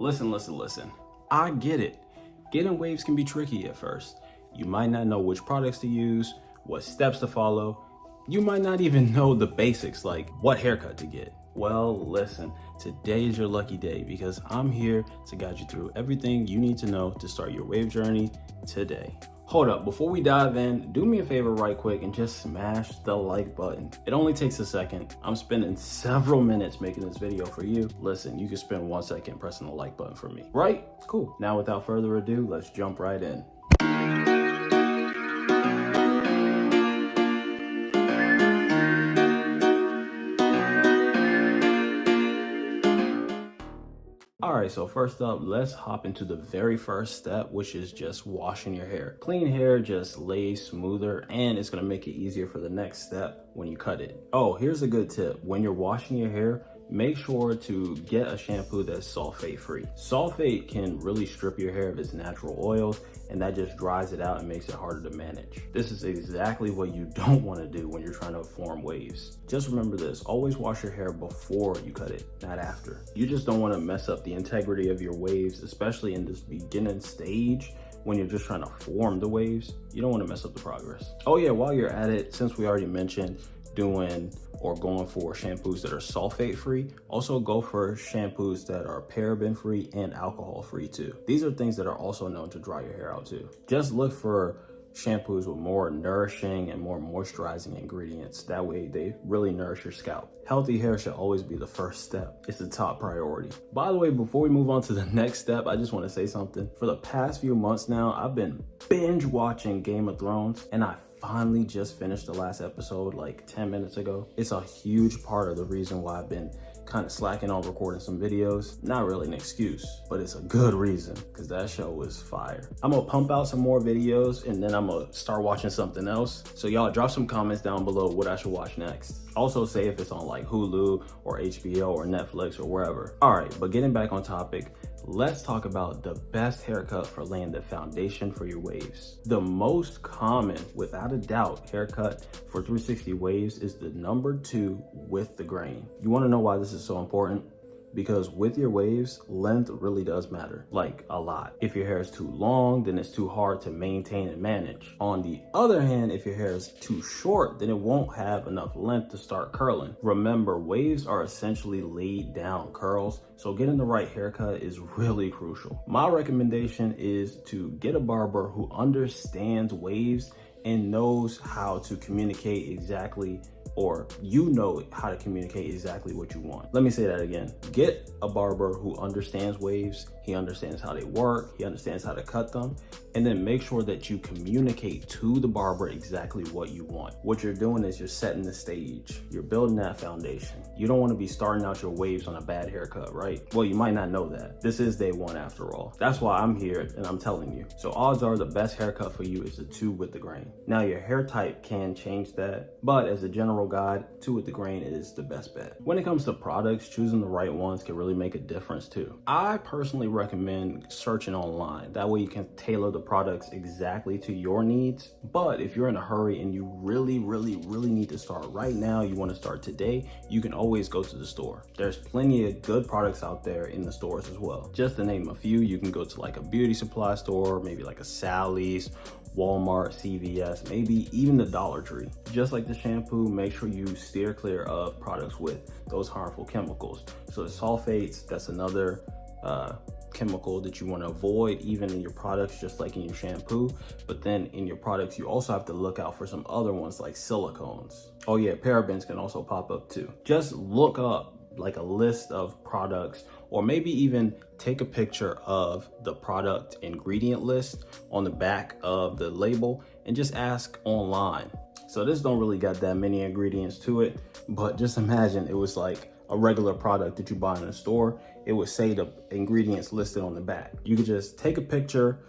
Listen. I get it. Getting waves can be tricky at first. You might not know which products to use, what steps to follow. You might not even know the basics like what haircut to get. Well, listen, today is your lucky day because I'm here to guide you through everything you need to know to start your wave journey today. Hold up, before we dive in, do me a favor right quick and just smash the like button. It only takes a second. I'm spending several minutes making this video for you. Listen, you can spend 1 second pressing the like button for me, right? Cool. Now without further ado, let's jump right in. All right, so first up, let's hop into the very first step, which is just washing your hair. Clean hair just lays smoother and it's gonna make it easier for the next step when you cut it. Oh, here's a good tip. When you're washing your hair, make sure to get a shampoo that's sulfate free. Sulfate can really strip your hair of its natural oils and that just dries it out and makes it harder to manage. This is exactly what you don't want to do when you're trying to form waves. Just remember this, always wash your hair before you cut it, not after. You just don't want to mess up the integrity of your waves, especially in this beginning stage when you're just trying to form the waves. You don't want to mess up the progress. Oh yeah, while you're at it, since we already mentioned doing or going for shampoos that are sulfate free, also go for shampoos that are paraben free and alcohol free too. These are things that are also known to dry your hair out too. Just look for shampoos with more nourishing and more moisturizing ingredients. That way they really nourish your scalp. Healthy hair should always be the first step. It's the top priority. By the way, before we move on to the next step, I just want to say something. For the past few months now, I've been binge watching Game of Thrones and I finally just finished the last episode like 10 minutes ago. It's a huge part of the reason why I've been kind of slacking on recording some videos. Not really an excuse, but it's a good reason because that show was fire. I'm gonna pump out some more videos and then I'm gonna start watching something else. So y'all drop some comments down below what I should watch next. Also say if it's on like Hulu or HBO or Netflix or wherever. All right, but getting back on topic, let's talk about the best haircut for laying the foundation for your waves. The most common, without a doubt, haircut for 360 waves is the number 2 with the grain. You wanna know why this is so important? Because with your waves, length really does matter, like a lot. If your hair is too long, then it's too hard to maintain and manage. On the other hand, if your hair is too short, then it won't have enough length to start curling. Remember, waves are essentially laid down curls, so getting the right haircut is really crucial. My recommendation is to get a barber who understands waves and knows how to communicate exactly, or you know how to communicate exactly what you want. Let me say that again. Get a barber who understands waves, he understands how they work, he understands how to cut them, and then make sure that you communicate to the barber exactly what you want. What you're doing is you're setting the stage. You're building that foundation. You don't want to be starting out your waves on a bad haircut, right? Well, you might not know that. This is day 1 after all. That's why I'm here and I'm telling you. So odds are the best haircut for you is the 2 with the grain. Now your hair type can change that, but as a general guide, 2 with the grain is the best bet. When it comes to products, choosing the right ones can really make a difference too. I personally recommend searching online. That way you can tailor the products exactly to your needs. But if you're in a hurry and you really need to start right now, you want to start today, you can always go to the store. There's plenty of good products out there in the stores as well. Just to name a few, you can go to like a beauty supply store, maybe like a Sally's, Walmart, CVS, maybe even the Dollar Tree. Just like the shampoo, make sure you steer clear of products with those harmful chemicals. So the sulfates, that's another chemical that you want to avoid even in your products, just like in your shampoo. But then in your products, you also have to look out for some other ones like silicones. Oh yeah, parabens can also pop up too. Just look up like a list of products, or maybe even take a picture of the product ingredient list on the back of the label and just ask online. So this don't really got that many ingredients to it, but just imagine it was like a regular product that you buy in a store. It would say the ingredients listed on the back. You could just take a picture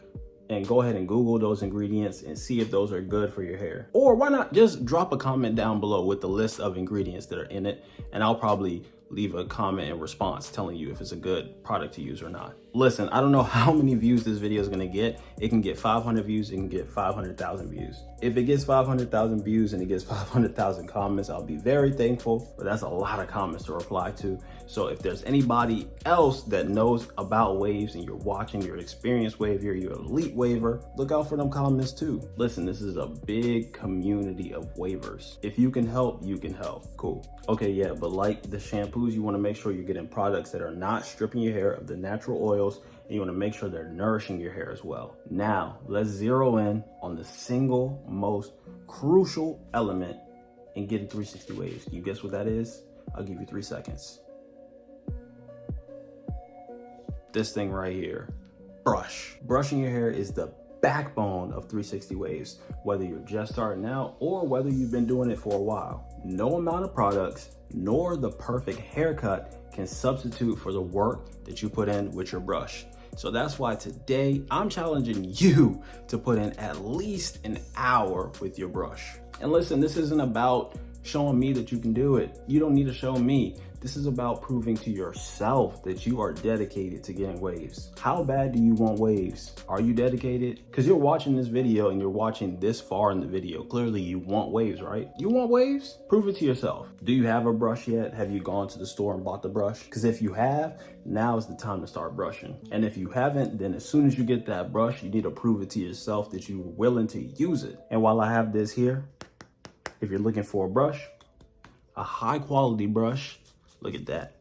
and go ahead and Google those ingredients and see if those are good for your hair. Or why not just drop a comment down below with the list of ingredients that are in it, and I'll probably leave a comment in response telling you if it's a good product to use or not. Listen, I don't know how many views this video is gonna get. It can get 500 views, it can get 500,000 views. If it gets 500,000 views and it gets 500,000 comments, I'll be very thankful, but that's a lot of comments to reply to. So if there's anybody else that knows about waves and you're watching, you're an experienced waver, you're an elite waver, look out for them comments too. Listen, this is a big community of waivers. If you can help, you can help. Cool. Okay, yeah, but like the shampoos, you wanna make sure you're getting products that are not stripping your hair of the natural oils, and you wanna make sure they're nourishing your hair as well. Now, let's zero in on the single most crucial element in getting 360 waves. Can you guess what that is? I'll give you 3 seconds. This thing right here, brush. Brushing your hair is the backbone of 360 waves, whether you're just starting out or whether you've been doing it for a while. No amount of products nor the perfect haircut can substitute for the work that you put in with your brush. So that's why today I'm challenging you to put in at least an hour with your brush. And listen, this isn't about showing me that you can do it. You don't need to show me. This is about proving to yourself that you are dedicated to getting waves. How bad do you want waves? Are you dedicated? Because you're watching this video and you're watching this far in the video. Clearly you want waves, right? You want waves? Prove it to yourself. Do you have a brush yet? Have you gone to the store and bought the brush? Because if you have, now is the time to start brushing. And if you haven't, then as soon as you get that brush, you need to prove it to yourself that you're willing to use it. And while I have this here, if you're looking for a brush, a high quality brush, look at that.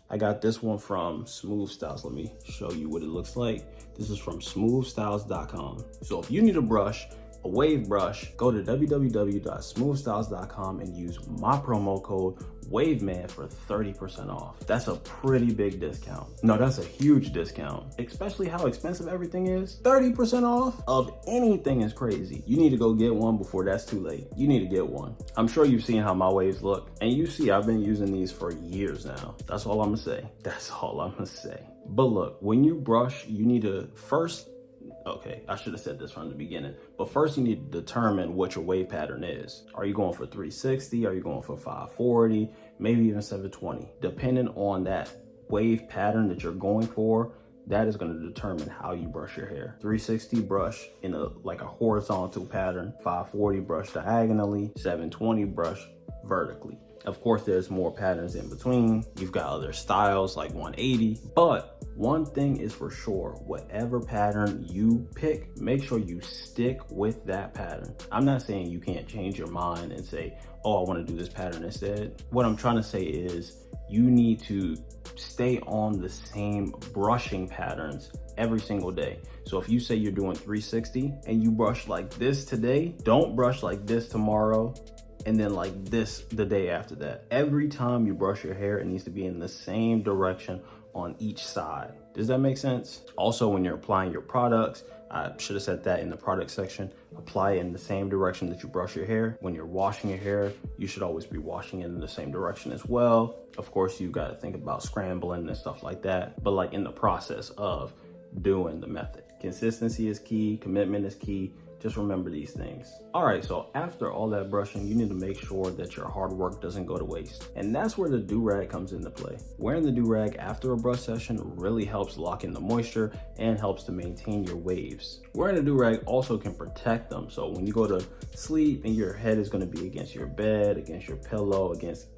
I got this one from Smooth Styles. Let me show you what it looks like. This is from smoothstyles.com. So if you need a brush, a wave brush, go to www.smoothstyles.com and use my promo code WAVEMAN for 30% off. That's a pretty big discount. No, that's a huge discount, especially how expensive everything is. 30% off of anything is crazy. You need to go get one before that's too late. You need to get one. I'm sure you've seen how my waves look, and you see I've been using these for years now. That's all I'm gonna say. That's all I'm gonna say. But look, when you brush, you need to first, okay, I should have said this from the beginning, but first you need to determine what your wave pattern is. Are you going for 360? Are you going for 540? Maybe even 720? Depending on that wave pattern that you're going for, that is going to determine how you brush your hair. 360 brush in a horizontal pattern, 540 brush diagonally, 720 brush vertically. Of course, there's more patterns in between. You've got other styles like 180, but one thing is for sure, whatever pattern you pick, make sure you stick with that pattern. I'm not saying you can't change your mind and say, oh, I want to do this pattern instead. What I'm trying to say is you need to stay on the same brushing patterns every single day. So if you say you're doing 360 and you brush like this today, don't brush like this tomorrow, and then like this the day after that. Every time you brush your hair, it needs to be in the same direction on each side. Does that make sense? Also, when you're applying your products, I should have said that in the product section, apply it in the same direction that you brush your hair. When you're washing your hair, you should always be washing it in the same direction as well. Of course, you got to think about scrambling and stuff like that, but like in the process of doing the method. Consistency is key, commitment is key. Just remember these things. All right, so after all that brushing, you need to make sure that your hard work doesn't go to waste. And that's where the Durag comes into play. Wearing the Durag after a brush session really helps lock in the moisture and helps to maintain your waves. Wearing a Durag also can protect them. So when you go to sleep and your head is gonna be against your bed, against your pillow, against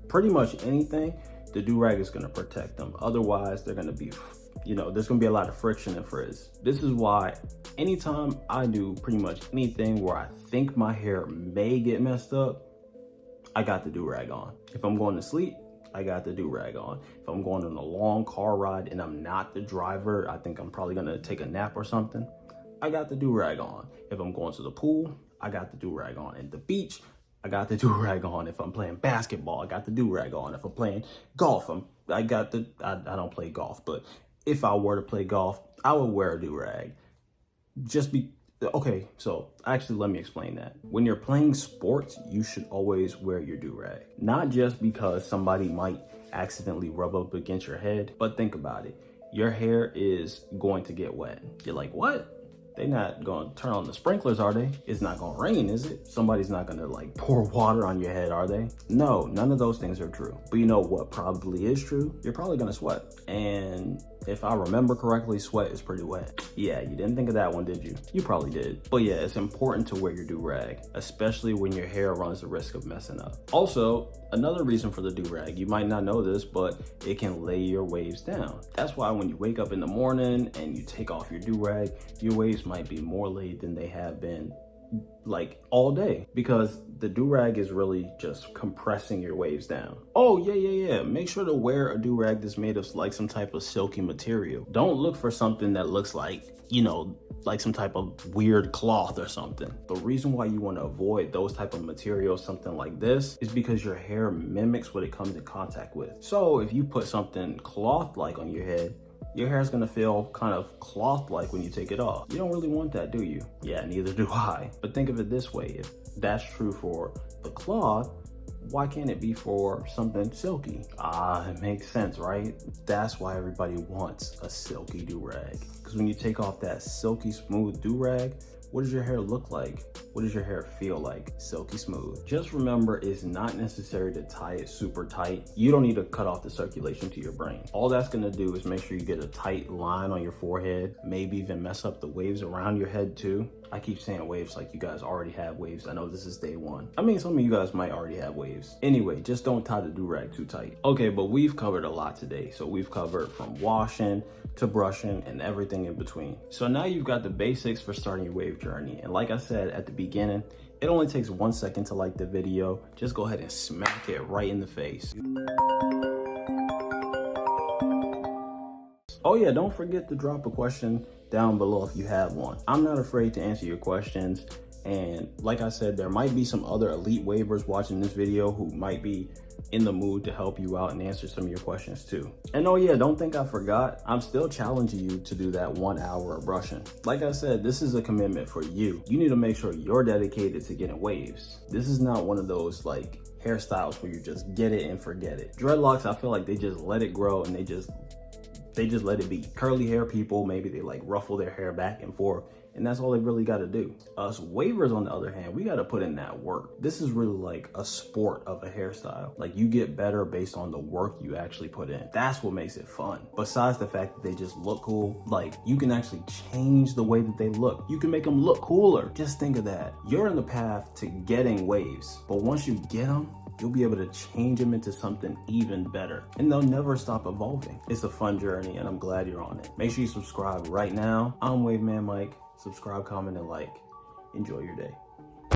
pretty much anything, the Durag is gonna protect them. Otherwise, they're gonna be, there's gonna be a lot of friction and frizz. This is why anytime I do pretty much anything where I think my hair may get messed up, I got the Durag on. If I'm going to sleep, I got the Durag on. If I'm going on a long car ride and I'm not the driver, I think I'm probably gonna take a nap or something, I got the Durag on. If I'm going to the pool, I got the Durag on. At the beach, I got the Durag on. If I'm playing basketball, I got the Durag on. If I'm playing golf, I don't play golf, but if I were to play golf, I would wear a Durag. Okay, so actually let me explain that. When you're playing sports, you should always wear your Durag. Not just because somebody might accidentally rub up against your head, but think about it. Your hair is going to get wet. You're like, what? They're not gonna turn on the sprinklers, are they? It's not gonna rain, is it? Somebody's not gonna like pour water on your head, are they? No, none of those things are true. But you know what probably is true? You're probably gonna sweat. And if I remember correctly, sweat is pretty wet. Yeah, you didn't think of that one, did you? You probably did. But yeah, it's important to wear your do-rag, especially when your hair runs the risk of messing up. Also, another reason for the do-rag, you might not know this, but it can lay your waves down. That's why when you wake up in the morning and you take off your do-rag, your waves might be more laid than they have been like all day, because the do-rag is really just compressing your waves down. Oh yeah, make sure to wear a do-rag that's made of like some type of silky material. Don't look for something that looks like, you know, like some type of weird cloth or something. The reason why you want to avoid those type of materials, something like this, is because your hair mimics what it comes in contact with. So if you put something cloth-like on your head, your hair is gonna feel kind of cloth-like when you take it off. You don't really want that, do you? Yeah, neither do I. But think of it this way, if that's true for the cloth, why can't it be for something silky? It makes sense, right? That's why everybody wants a silky do-rag. Because when you take off that silky smooth do-rag, what does your hair look like? What does your hair feel like? Silky smooth. Just remember, it's not necessary to tie it super tight. You don't need to cut off the circulation to your brain. All that's gonna do is make sure you get a tight line on your forehead, maybe even mess up the waves around your head too. I keep saying waves like you guys already have waves. I know this is day one. I mean, some of you guys might already have waves. Anyway, just don't tie the do-rag too tight. Okay, but we've covered a lot today. So we've covered from washing to brushing and everything in between. So now you've got the basics for starting your wave journey. And like I said at the beginning, it only takes 1 second to like the video. Just go ahead and smack it right in the face. Oh yeah, don't forget to drop a question down below if you have one. I'm not afraid to answer your questions. And like I said, there might be some other elite wavers watching this video who might be in the mood to help you out and answer some of your questions too. And oh yeah, don't think I forgot. I'm still challenging you to do that 1 hour of brushing. Like I said, this is a commitment for you. You need to make sure you're dedicated to getting waves. This is not one of those like hairstyles where you just get it and forget it. Dreadlocks, I feel like they just let it grow and they just let it be. Curly hair people, maybe they like ruffle their hair back and forth, and that's all they really got to do. Us wavers, on the other hand, we got to put in that work. This is really like a sport of a hairstyle. Like, you get better based on the work you actually put in. That's what makes it fun. Besides the fact that they just look cool, like, you can actually change the way that they look. You can make them look cooler. Just think of that. You're in the path to getting waves, but once you get them, you'll be able to change them into something even better, and they'll never stop evolving. It's a fun journey, and I'm glad you're on it. Make sure you subscribe right now. I'm Wave Man Mike. Subscribe, comment, and like. Enjoy your day.